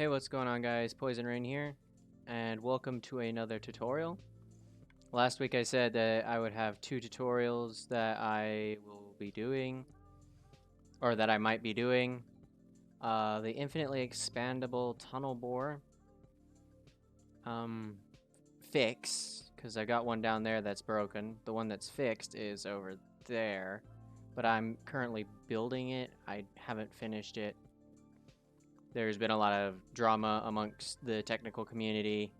Hey, what's going on, guys? Poison Rain here, and welcome to another tutorial. Last week I said that I would have 2 tutorials that I will be doing, or that I might be doing. The infinitely expandable tunnel bore fix, because I got one down there that's broken. The one that's fixed is over there, but I'm currently building it. I haven't finished it. There's been a lot of drama amongst the technical community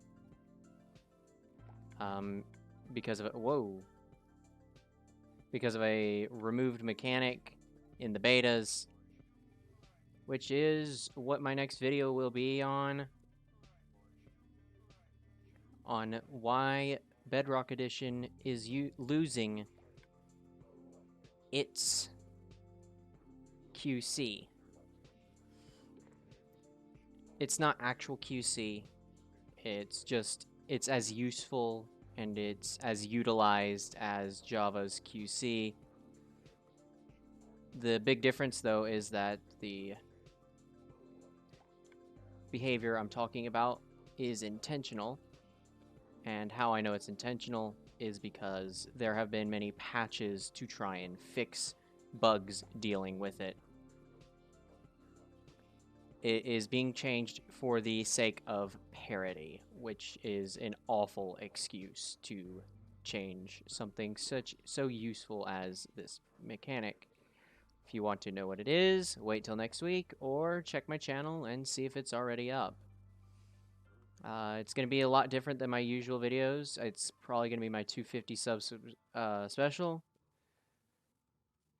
because of a removed mechanic in the betas, which is what my next video will be on why Bedrock Edition is losing its QC. It's not actual QC, it's as useful and it's as utilized as Java's QC. The big difference, though, is that the behavior I'm talking about is intentional, and how I know it's intentional is because there have been many patches to try and fix bugs dealing with it. It is being changed for the sake of parity, which is an awful excuse to change something so useful as this mechanic. If you want to know what it is, wait till next week or check my channel and see if it's already up. It's going to be a lot different than my usual videos. It's probably going to be my 250 subs special.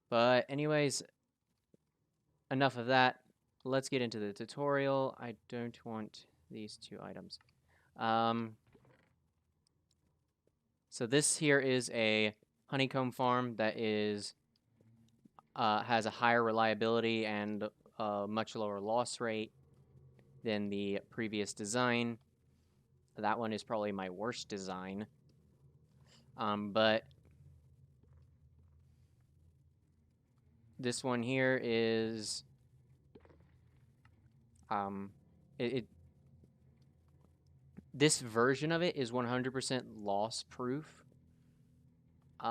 But anyways, enough of that. Let's get into the tutorial. I don't want these 2 items. So this here is a honeycomb farm that is has a higher reliability and a much lower loss rate than the previous design. That one is probably my worst design. But this one here is this version of it is 100% loss proof. If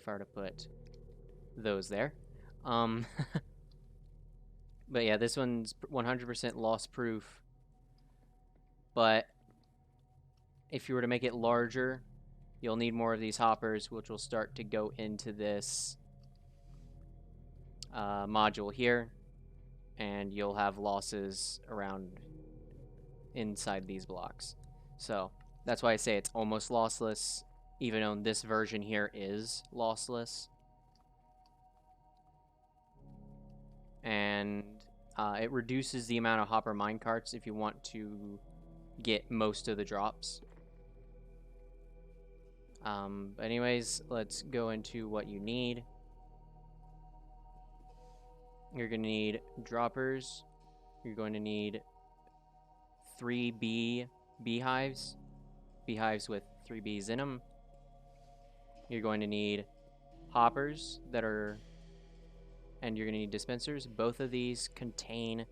I were to put those there. But yeah, this one's 100% loss proof. But if you were to make it larger, you'll need more of these hoppers, which will start to go into this module here, and you'll have losses around inside these blocks. So that's why I say it's almost lossless, even though this version here is lossless. And it reduces the amount of hopper minecarts if you want to get most of the drops. But anyways, let's go into what you need. You're going to need droppers. You're going to need 3 beehives with 3 bees in them. You're going to need hoppers and you're going to need dispensers. Both of these contain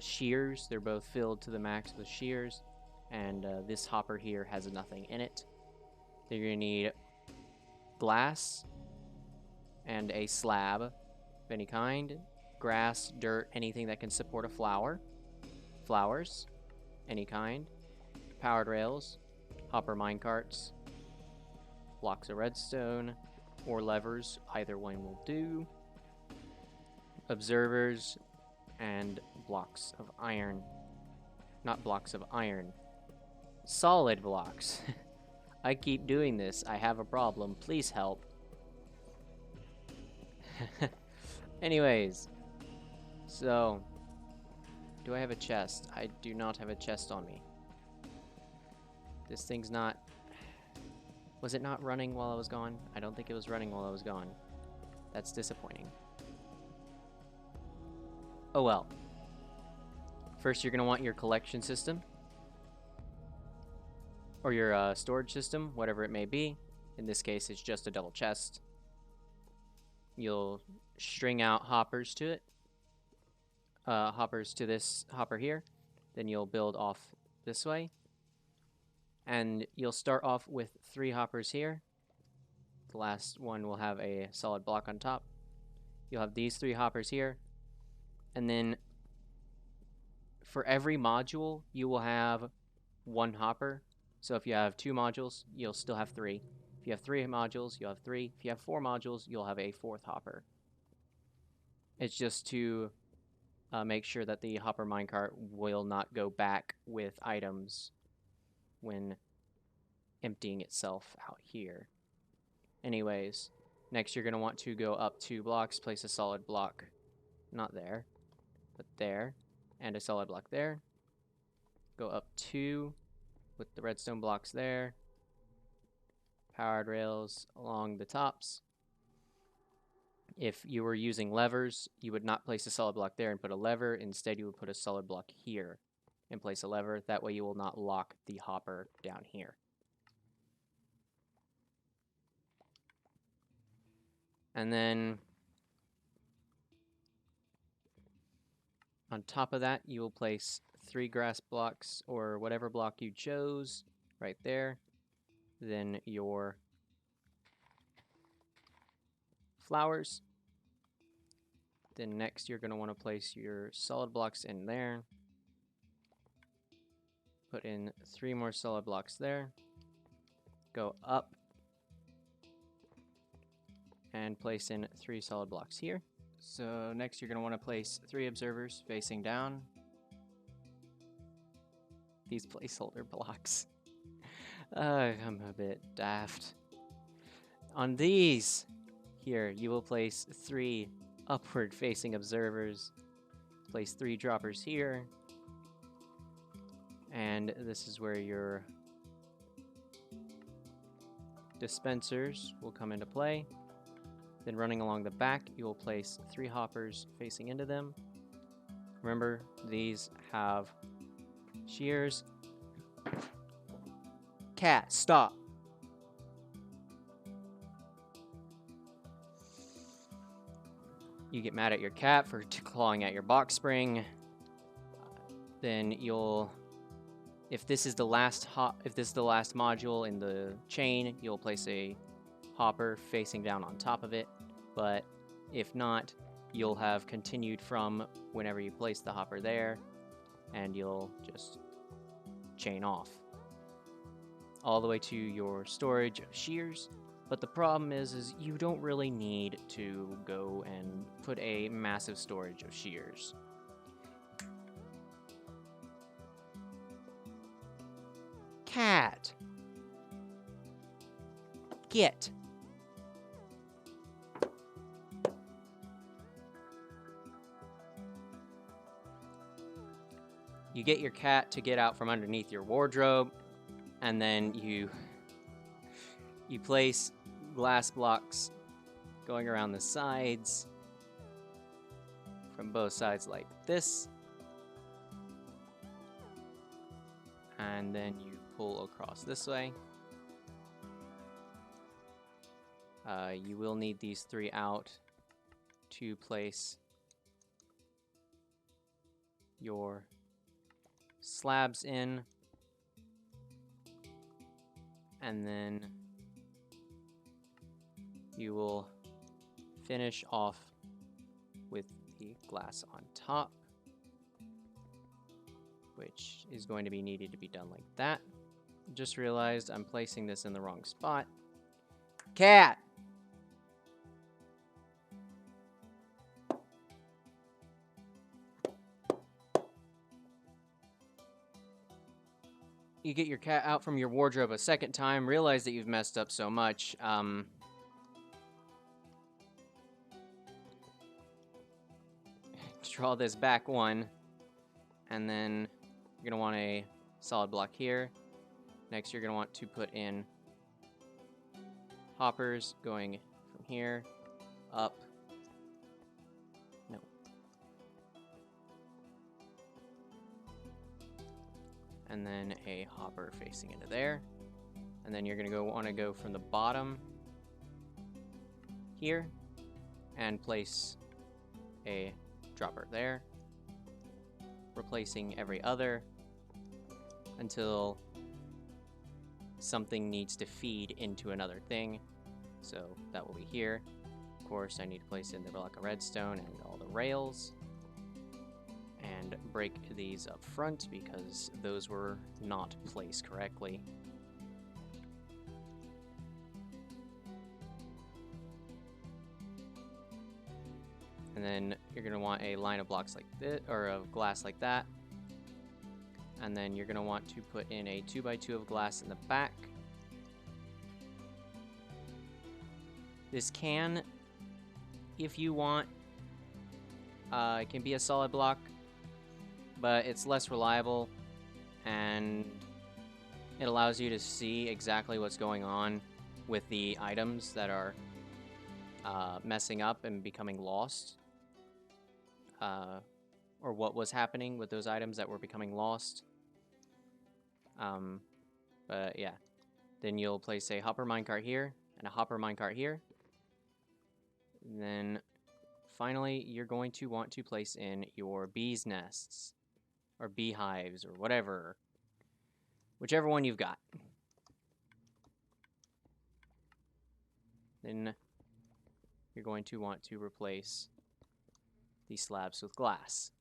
shears. They're both filled to the max with shears, and this hopper here has nothing in it. Then you're going to need glass and a slab of any kind, grass, dirt, anything that can support a flower, flowers, any kind, powered rails, hopper minecarts, blocks of redstone, or levers, either one will do, observers, and blocks of iron. Not blocks of iron, solid blocks. I keep doing this. I have a problem. Please help. Anyways, so do I have a chest? I do not have a chest on me. This thing's not... Was it not running while I was gone? I don't think it was running while I was gone. That's disappointing. Oh well. First, you're going to want your collection system. Or your storage system, whatever it may be. In this case, it's just a double chest. you'll string out hoppers to it. Hoppers to this hopper here. Then you'll build off this way. And you'll start off with 3 hoppers here. The last one will have a solid block on top. You'll have these 3 hoppers here. And then for every module, you will have 1 hopper. So if you have 2 modules, you'll still have 3. If you have 3 modules, you'll have 3. If you have 4 modules, you'll have a 4th hopper. It's just to make sure that the hopper minecart will not go back with items when emptying itself out here. Anyways, next you're going to want to go up 2 blocks, place a solid block, not there, but there, and a solid block there. Go up 2 with the redstone blocks there, powered rails along the tops. If you were using levers, you would not place a solid block there and put a lever. Instead, you would put a solid block here and place a lever. That way you will not lock the hopper down here. And then on top of that, you will place 3 grass blocks or whatever block you chose right there. Then your flowers. Then next you're going to want to place your solid blocks in there. Put in 3 more solid blocks there. Go up and place in 3 solid blocks here. So next you're going to want to place 3 observers facing down. These placeholder blocks. I'm a bit daft. On these here, you will place 3 upward facing observers. Place 3 droppers here. And this is where your dispensers will come into play. Then running along the back, you will place 3 hoppers facing into them. Remember, these have shears. Cat, stop. You get mad at your cat for clawing at your box spring. Then you'll, if this is the last module in the chain, you'll place a hopper facing down on top of it. But if not, you'll have continued from whenever you place the hopper there, and you'll just chain off all the way to your storage of shears. But the problem is you don't really need to go and put a massive storage of shears. Cat! Get! You get your cat to get out from underneath your wardrobe, and then you place glass blocks going around the sides from both sides like this, and then you pull across this way. You will need these 3 out to place your slabs in, and then you will finish off with the glass on top, which is going to be needed to be done like that. Just realized I'm placing this in the wrong spot. Cat! You get your cat out from your wardrobe a second time, realize that you've messed up so much. Draw this back 1, and then you're going to want a solid block here. Next, you're going to want to put in hoppers going from here up. No. And then a hopper facing into there. And then you're going to want to go from the bottom here and place a dropper there, replacing every other until something needs to feed into another thing. So that will be here. Of course, I need to place in the block of redstone and all the rails, and break these up front because those were not placed correctly. And then you're going to want a line of blocks like this, or of glass like that. And then you're going to want to put in a 2x2 of glass in the back. This can, if you want, it can be a solid block, but it's less reliable, and it allows you to see exactly what's going on with the items that are messing up and becoming lost, or what was happening with those items that were becoming lost. But yeah, then you'll place a hopper minecart here and a hopper minecart here. And then finally, you're going to want to place in your bees' nests, or beehives, or whatever, whichever one you've got. Then you're going to want to replace these slabs with glass.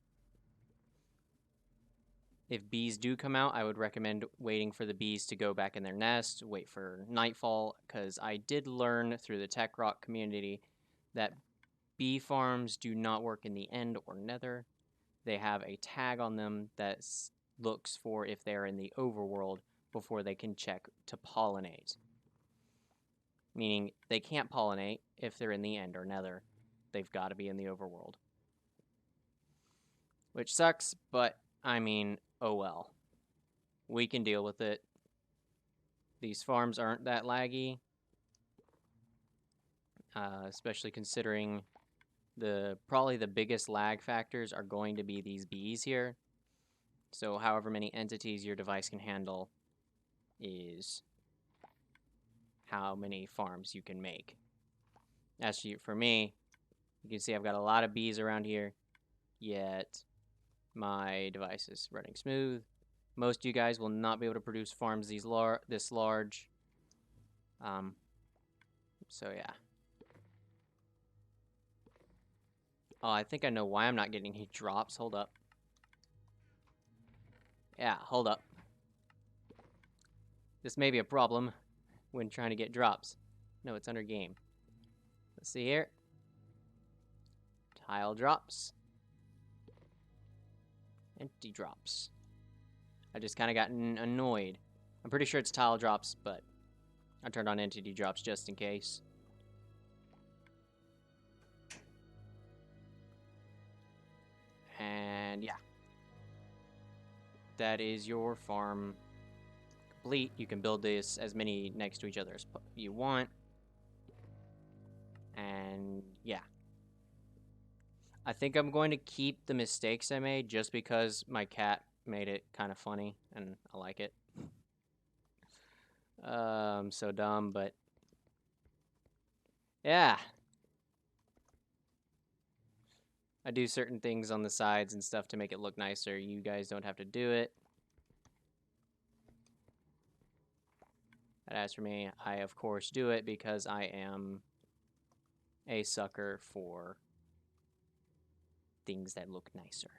If bees do come out, I would recommend waiting for the bees to go back in their nest, wait for nightfall, because I did learn through the Tech Rock community that bee farms do not work in the end or nether. They have a tag on them that looks for if they're in the overworld before they can check to pollinate. Meaning they can't pollinate if they're in the end or nether. They've got to be in the overworld. Which sucks, but I mean, oh well. We can deal with it. These farms aren't that laggy. Especially considering probably the biggest lag factors are going to be these bees here. So however many entities your device can handle is how many farms you can make. As for me, you can see I've got a lot of bees around here, yet my device is running smooth. Most of you guys will not be able to produce farms this large. So yeah. Oh, I think I know why I'm not getting any drops. Hold up. Yeah, hold up. This may be a problem when trying to get drops. No, it's under game. Let's see here. Tile drops. Empty drops. I just kind of gotten annoyed. I'm pretty sure it's tile drops, but I turned on entity drops just in case. And yeah. That is your farm complete. You can build this as many next to each other as you want. And yeah. I think I'm going to keep the mistakes I made just because my cat made it kind of funny and I like it. I'm so dumb, but yeah. I do certain things on the sides and stuff to make it look nicer. You guys don't have to do it. And as for me, I of course do it because I am a sucker for things that look nicer.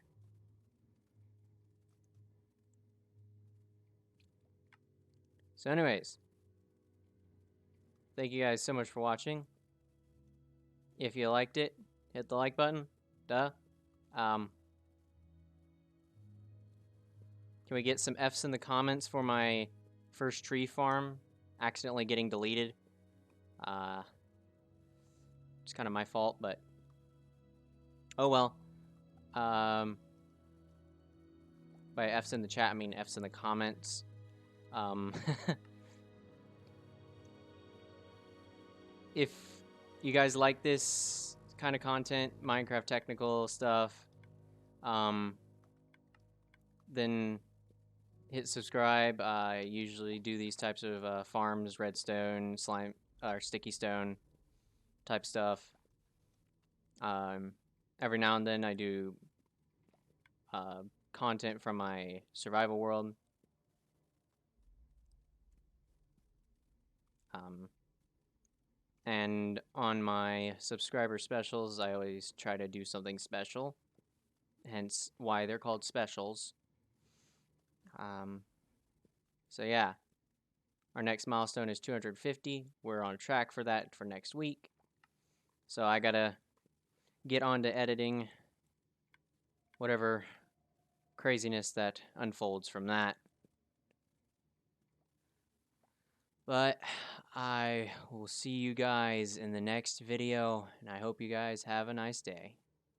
So anyways, thank you guys so much for watching. If you liked it, hit the like button. Duh. Can we get some F's in the comments for my first tree farm accidentally getting deleted? It's kind of my fault, but oh well. By F's in the chat, I mean F's in the comments. If you guys like this kind of content, Minecraft technical stuff, then hit subscribe. I usually do these types of farms, redstone, slime, or sticky stone type stuff. Every now and then I do content from my survival world. And on my subscriber specials, I always try to do something special, hence why they're called specials. So yeah, our next milestone is 250. We're on track for that for next week. So I gotta get on to editing whatever craziness that unfolds from that. But I will see you guys in the next video, and I hope you guys have a nice day.